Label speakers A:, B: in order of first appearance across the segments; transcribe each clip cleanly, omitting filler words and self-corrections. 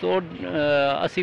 A: 80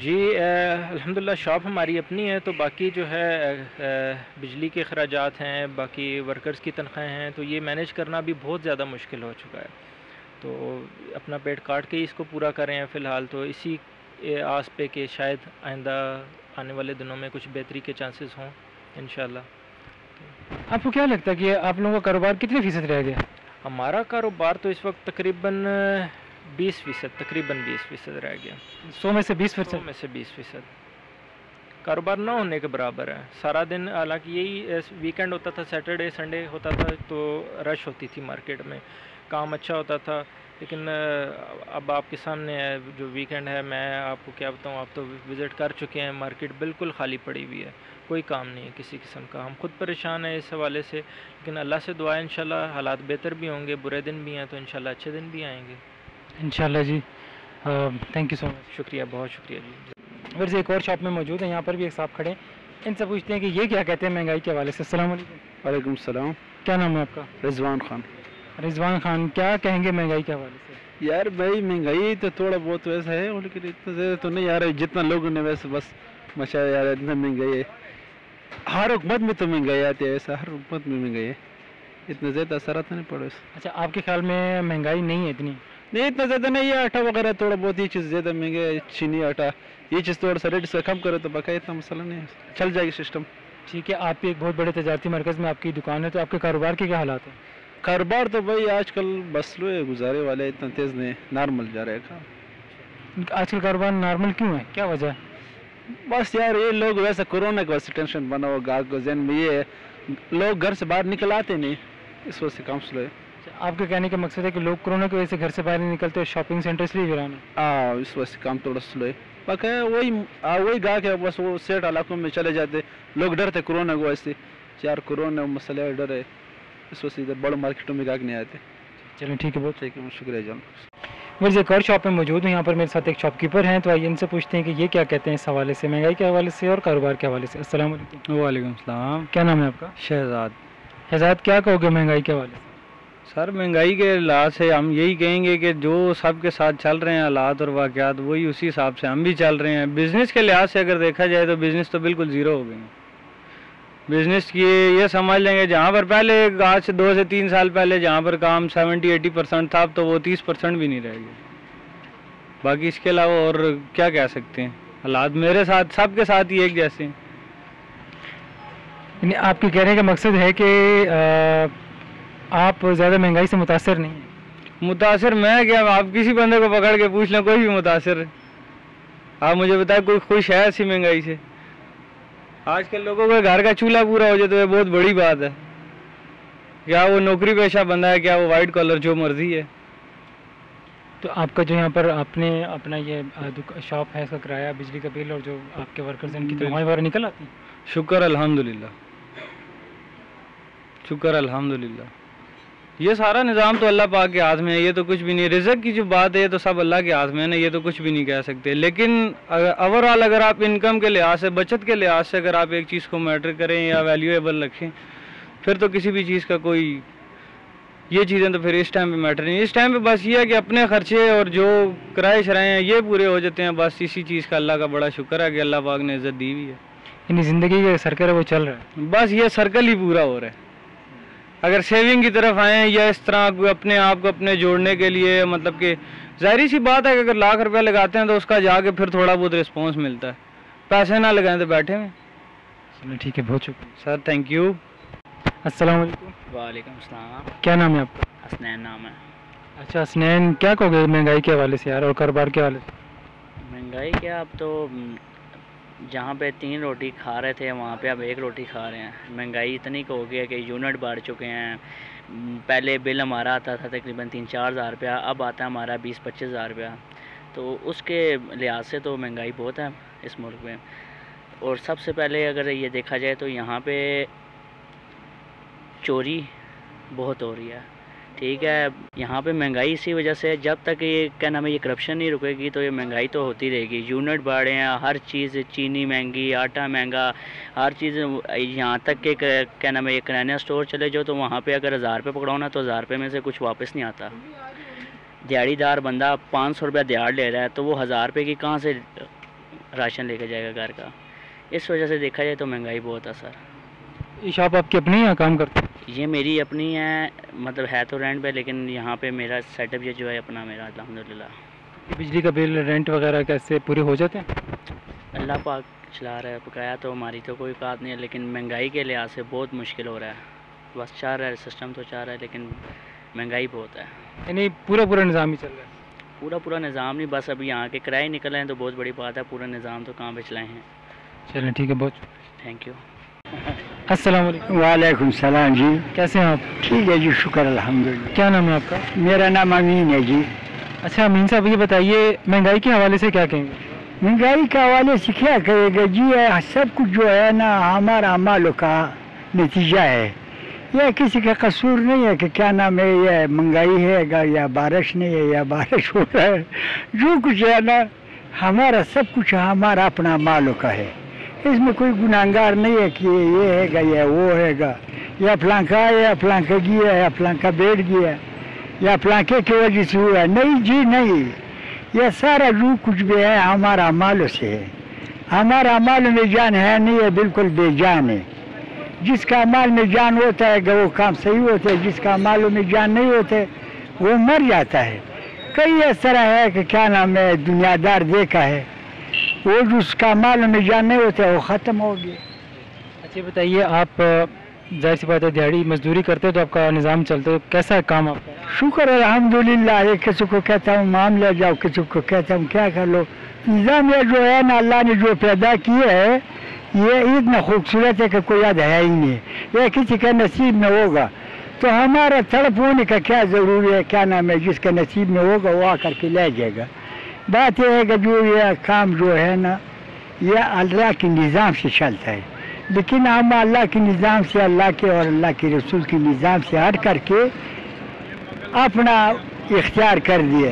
B: جی الحمدللہ شاپ ہماری اپنی ہے، تو باقی جو ہے بجلی کے اخراجات ہیں، باقی ورکرز کی تنخواہیں ہیں، تو یہ مینیج کرنا بھی بہت زیادہ مشکل ہو چکا ہے. تو اپنا پیٹ کاٹ کے ہی اس کو پورا کر رہے ہیں فی الحال. تو اسی آس پہ کہ شاید آئندہ آنے والے دنوں میں کچھ بہتری کے چانسز ہوں انشاءاللہ.
C: آپ کو کیا لگتا ہے کہ آپ لوگوں کا کاروبار کتنے فیصد رہ گیا؟
B: ہمارا کاروبار تو اس وقت تقریباً 20% رہ گیا.
C: 100 میں سے 20%؟
B: 100 میں سے 20%. کاروبار نہ ہونے کے برابر ہے. سارا دن، حالانکہ یہی ویکینڈ ہوتا تھا، سیٹرڈے سنڈے ہوتا تھا تو رش ہوتی تھی مارکیٹ میں، کام اچھا ہوتا تھا. لیکن اب آپ کے سامنے ہے جو ویکینڈ ہے، میں آپ کو کیا بتاؤں، آپ تو وزٹ کر چکے ہیں، مارکیٹ بالکل خالی پڑی ہوئی ہے، کوئی کام نہیں ہے کسی قسم کا. ہم خود پریشان ہیں اس حوالے سے، لیکن اللہ سے دعا ہے انشاءاللہ حالات بہتر بھی ہوں گے. برے دن بھی ہیں تو انشاءاللہ اچھے دن بھی آئیں گے
C: انشاءاللہ. جی تھینک یو سو مچ.
B: شکریہ، بہت شکریہ جی.
C: ویسے ایک اور شاپ میں موجود ہیں، یہاں پر بھی ایک صاحب کھڑے ہیں، ان سے پوچھتے ہیں کہ یہ کیا کہتے ہیں مہنگائی کے حوالے سے. السلام علیکم.
D: وعلیکم السلام.
C: کیا نام ہے آپ کا؟
D: رضوان خان.
C: رضوان خان، کیا کہیں گے مہنگائی کے حوالے سے؟
D: یار بھائی مہنگائی تو تھوڑا بہت ویسا ہے، لیکن اتنا زیادہ تو نہیں یار، جتنا لوگوں نے ویسے بس مچایا یار، اتنا مہنگائی ہے. ہر حکومت میں تو مہنگائی آتی ہے، ایسا ہر حکومت میں مہنگائی ہے، اتنا زیادہ اثرات نہیں پڑے.
C: اچھا، آپ کے خیال میں مہنگائی نہیں ہے اتنی؟
D: نہیں اتنا زیادہ نہیں ہے. آٹا وغیرہ تھوڑا بہت، یہ چیز زیادہ مہنگا ہے، چینی آٹا، یہ چیز تھوڑا سا ریٹ سے کم کرے تو بقا اتنا مسئلہ نہیں ہے، چل جائے گا سسٹم.
C: ٹھیک ہے. آپ ایک بہت بڑے تجارتی مرکز میں آپ کی دکان ہے، تو آپ کے کاروبار کے کیا حالات ہیں؟
D: کاروبار تو بھائی آج کل بس لو ہے، گزارے والے اتنا تیز نہیں، نارمل جا رہا ہے کام.
C: آج کل کاروبار نارمل کیوں ہے، کیا وجہ ہے؟
D: بس یار یہ لوگ ویسا کورونا کی وجہ سے ٹینشن بنا ہوا گاہک کو ذہن میں، یہ ہے لوگ گھر سے باہر نکل آتے نہیں، اس وجہ سے کام سلو ہے.
C: آپ کے کہنے کا مقصد ہے کہ لوگ کورونا کی وجہ سے گھر سے باہر نہیں نکلتے اور شاپنگ سینٹر اس لیے ویران ہے؟
D: ہاں، اس وجہ سے کام تھوڑا سلو ہے. باقی وہی گاہک ہے، بس وہ سیٹ علاقوں میں چلے جاتے. لوگ ڈرتے کورونا کی وجہ سے، یار کورونا مسئلہ ہے، ڈر ہے، اس وجہ سے ادھر بڑوں مارکیٹوں میں گاہک نہیں آتے.
C: چلیں ٹھیک ہے، بہت
D: ٹھیک ہے، شکریہ جان.
C: میرے ایک اور شاپ میں موجود ہوں، یہاں پر میرے ساتھ ایک شاپ کیپر ہیں، تو آئیے ان سے پوچھتے ہیں کہ یہ کیا کہتے ہیں اس حوالے سے، مہنگائی کے حوالے سے اور کاروبار کے حوالے سے. السلام علیکم.
E: وعلیکم السلام.
C: کیا نام ہے آپ کا؟
E: شہزاد.
C: شہزاد، کیا کہو گے مہنگائی کے حوالے سے؟
E: سر مہنگائی کے لحاظ سے ہم یہی کہیں گے کہ جو سب کے ساتھ چل رہے ہیں حالات اور واقعات، وہی اسی حساب سے ہم بھی چل رہے ہیں. بزنس کے لحاظ سے اگر دیکھا جائے تو بزنس تو بالکل زیرو ہو گئے ہیں. بزنس کی یہ سمجھ لیں گے جہاں پر پہلے آج سے 2 سے 3 سال پہلے جہاں پر کام 70-80% تھا، اب تو وہ 30% بھی نہیں رہ گیا. باقی اس کے علاوہ اور کیا کہہ سکتے ہیں، حالات میرے ساتھ سب کے ساتھ ہی ایک جیسے ہیں.
C: یعنی آپ کے کہنے کا مقصد ہے کہ آپ زیادہ مہنگائی سے متاثر نہیں ہیں؟
E: متاثر میں کیا، آپ کسی بندے کو پکڑ کے پوچھ لیں، کوئی بھی متاثر ہے. آپ مجھے بتائیں کوئی خوش ہے ایسی مہنگائی سے؟ آج کل لوگوں کے گھر کا چولہا پورا ہو جائے تو یہ بہت بڑی بات ہے. کیا وہ نوکری پیشہ بندہ ہے، کیا وہ وائٹ کالر، جو مرضی ہے.
C: تو آپ کا جو یہاں پر آپ نے اپنا یہ شاپ ہے، اس کا کرایہ، بجلی کا بل اور جو آپ کے ورکرز ہیں ان کی تنخواہیں وغیرہ نکل آتی ہیں؟
E: شکر الحمدللہ، شکر الحمدللہ. یہ سارا نظام تو اللہ پاک کے ہاتھ میں ہے، یہ تو کچھ بھی نہیں. رزق کی جو بات ہے یہ تو سب اللہ کے ہاتھ میں ہے نا، یہ تو کچھ بھی نہیں کہہ سکتے. لیکن اوور آل اگر آپ انکم کے لحاظ سے، بچت کے لحاظ سے اگر آپ ایک چیز کو میٹر کریں یا ویلیویبل رکھیں، پھر تو کسی بھی چیز کا کوئی، یہ چیزیں تو پھر اس ٹائم پہ میٹر نہیں. اس ٹائم پہ بس یہ ہے کہ اپنے خرچے اور جو کرائے شرائے ہیں یہ پورے ہو جاتے ہیں. بس اسی چیز کا اللہ کا بڑا شکر ہے کہ اللہ پاک نے عزت دی ہوئی ہے.
C: یعنی زندگی کا سرکل ہے وہ چل رہا ہے،
E: بس یہ سرکل ہی پورا ہو رہا ہے. اگر سیونگ کی طرف آئیں یا اس طرح اپنے آپ کو اپنے جوڑنے کے لیے، مطلب کہ ظاہری سی بات ہے کہ اگر لاکھ روپیہ لگاتے ہیں تو اس کا جا کے پھر تھوڑا بہت رسپانس ملتا ہے. پیسے نہ لگائیں تو بیٹھے ہوئے.
C: چلو ٹھیک ہے، بہت شکریہ
E: سر، تھینک یو.
C: السلام علیکم.
F: وعلیکم السلام.
C: کیا نام ہے آپ کا؟
F: حسنین نام ہے.
C: اچھا حسنین، کیا کہو گے مہنگائی کے حوالے سے یار اور کاروبار کے حوالے سے؟
F: مہنگائی کیا، اب تو جہاں پہ 3 روٹی کھا رہے تھے وہاں پہ اب 1 روٹی کھا رہے ہیں. مہنگائی اتنی ہو گئی ہے کہ یونٹ بڑھ چکے ہیں. پہلے بل ہمارا آتا تھا تقریباً 3-4 ہزار روپیہ، اب آتا ہے ہمارا 20-25 ہزار روپیہ. تو اس کے لحاظ سے تو مہنگائی بہت ہے اس ملک میں. اور سب سے پہلے اگر یہ دیکھا جائے تو یہاں پہ چوری بہت ہو رہی ہے. ٹھیک ہے، یہاں پہ مہنگائی اسی وجہ سے، جب تک یہ کیا نام ہے یہ کرپشن نہیں رکے گی تو یہ مہنگائی تو ہوتی رہے گی. یونٹ بڑھے ہیں، ہر چیز، چینی مہنگی، آٹا مہنگا، ہر چیز. یہاں تک کہ کیا نام ہے یہ کریانہ اسٹور چلے جاؤ تو وہاں پہ اگر 1000 روپے پکڑاؤ نا تو 1000 روپے میں سے کچھ واپس نہیں آتا. دیہڑی دار بندہ 500 روپیہ دیہڑ لے رہا ہے تو وہ 1000 روپے کی کہاں سے راشن لے کے جائے گا گھر کا. اس وجہ سے دیکھا جائے تو مہنگائی بہت ہے سر.
C: یہ شاپ آپ کی اپنی ہے یا کام کرتے ہیں؟
F: یہ میری اپنی ہے, مطلب ہے تو رینٹ پہ, لیکن یہاں پہ میرا سیٹ اپ یہ جو ہے اپنا میرا الحمدللہ.
C: بجلی کا بل, رینٹ وغیرہ کیسے پورے ہو جاتے ہیں؟
F: اللہ پاک چلا رہا ہے, بقایا تو ہماری تو کوئی بات نہیں ہے, لیکن مہنگائی کے لحاظ سے بہت مشکل ہو رہا ہے. بس چاہ رہا ہے سسٹم تو چاہ رہا ہے, لیکن مہنگائی بہت ہے.
C: یعنی پورا نظام ہی چل رہا ہے؟
F: پورا نظام نہیں, بس ابھی یہاں کے کرائے نکل رہے ہیں تو بہت بڑی بات ہے. پورا نظام تو کہاں پہ چلائے ہیں.
C: چلیں ٹھیک ہے, بہت
F: تھینک یو.
C: السلام علیکم.
G: وعلیکم السلام جی.
C: کیسے ہیں آپ؟
G: ٹھیک ہے جی, شکر الحمدللہ.
C: کیا نام ہے آپ کا؟
G: میرا نام امین ہے جی.
C: اچھا امین صاحب, یہ بتائیے مہنگائی کے حوالے سے کیا کہیں گے؟
G: مہنگائی کے حوالے سے کیا کہے گا جی, سب کچھ جو ہے نا ہمارا اعمالوں کا نتیجہ ہے. یہ کسی کا قصور نہیں ہے کہ کیا نام ہے, یہ مہنگائی ہے گا یا بارش نہیں ہے یا بارش ہو رہا ہے. جو کچھ ہے نا ہمارا سب کچھ ہمارا اپنا اعمالوں کا ہے. اس میں کوئی گناہگار نہیں ہے کہ یہ ہے گا یا وہ ہے گا, یا فلاں کا ہے یا فلاں کا گیا یا فلاں کا بیٹھ گیا یا فلاں کی وجہ سے ہوا. نہیں جی نہیں, یہ سارا جو کچھ بھی ہے ہمارا اعمالوں سے ہے. ہمارا اعمالوں میں جان ہے نہیں ہے, بالکل بے جان ہے. جس کا اعمال میں جان ہوتا ہے کہ وہ کام صحیح ہوتا ہے, جس کا اعمالوں میں جان نہیں ہوتا ہے وہ مر جاتا ہے. کئی اس طرح ہے کہ کیا نام ہے دنیا دار دیکھا ہے, وہ جس کا اعمالوں میں جان نہیں ہوتا ہے وہ ختم ہو گیا.
C: اچھا بتائیے, آپ ظاہر سی بات ہے دیہڑی مزدوری کرتے ہو تو آپ کا نظام چلتا ہے, کیسا ہے کام آپ کا؟
G: شکر الحمدللہ. ایک کسی کو کہتا ہوں معاملہ جاؤ, کسی کو کہتا ہوں کیا کر لو. نظام یہ جو ہے نا اللہ نے جو پیدا کیا ہے یہ اتنا خوبصورت ہے کہ کوئی یاد ہے ہی نہیں. یہ کسی کا نصیب میں ہوگا تو ہمارا تڑپ ہونے کا کیا ضروری ہے. کیا نام ہے, جس کا نصیب میں ہوگا وہ آ کر کے لے جائے گا. بات یہ ہے کہ جو یہ کام جو ہے نا یہ اللہ کے نظام سے چلتا ہے, لیکن ہم اللہ کے نظام سے, اللہ کے اور اللہ کے رسول کے نظام سے ہٹ کر کے اپنا اختیار کر دیا.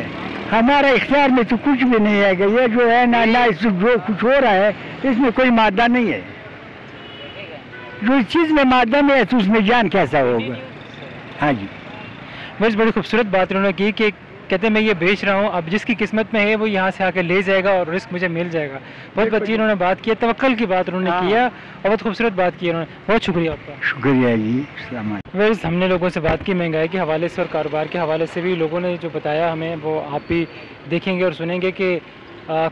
G: ہمارا اختیار میں تو کچھ بھی نہیں ہے کہ یہ جو ہے نا اللہ اس جو کچھ ہو رہا ہے اس میں کوئی مادہ نہیں ہے. جو اس چیز میں مادہ نہیں ہے تو اس میں جان کیسا ہوگا. ہاں جی,
C: بس بڑی خوبصورت بات انہوں نے کی کہ کہتے ہیں میں یہ بیچ رہا ہوں, اب جس کی قسمت میں ہے وہ یہاں سے آ کے لے جائے گا اور رزق مجھے مل جائے گا. بہت اچھی انہوں نے بات کی, توکل کی بات انہوں نے کیا اور بہت خوبصورت بات کی انہوں نے. بہت شکریہ آپ کا.
G: شکریہ جی. السلام علیکم.
C: ویسے ہم نے لوگوں سے بات کی مہنگائی کے حوالے سے اور کاروبار کے حوالے سے بھی. لوگوں نے جو بتایا ہمیں وہ آپ بھی دیکھیں گے اور سنیں گے کہ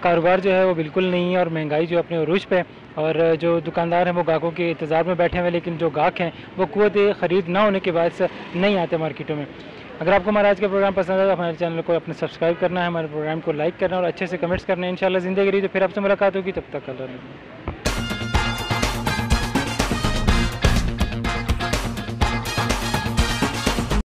C: کاروبار جو ہے وہ بالکل نہیں ہے اور مہنگائی جو اپنے عروج پہ, اور جو دکاندار ہیں وہ گاہکوں کے انتظار میں بیٹھے ہوئے, لیکن جو گاہک ہیں وہ قوت خرید نہ ہونے کے باعث نہیں آتے مارکیٹوں میں. اگر آپ کو ہمارا آج کا پروگرام پسند ہے تو ہمارے چینل کو اپنے سبسکرائب کرنا ہے, ہمارے پروگرام کو لائک کرنا ہے اور اچھے سے کمنٹس کرنے ہیں. انشاءاللہ زندگی رہی تو پھر آپ سے ملاقات ہوگی, تب تک اللہ حافظ.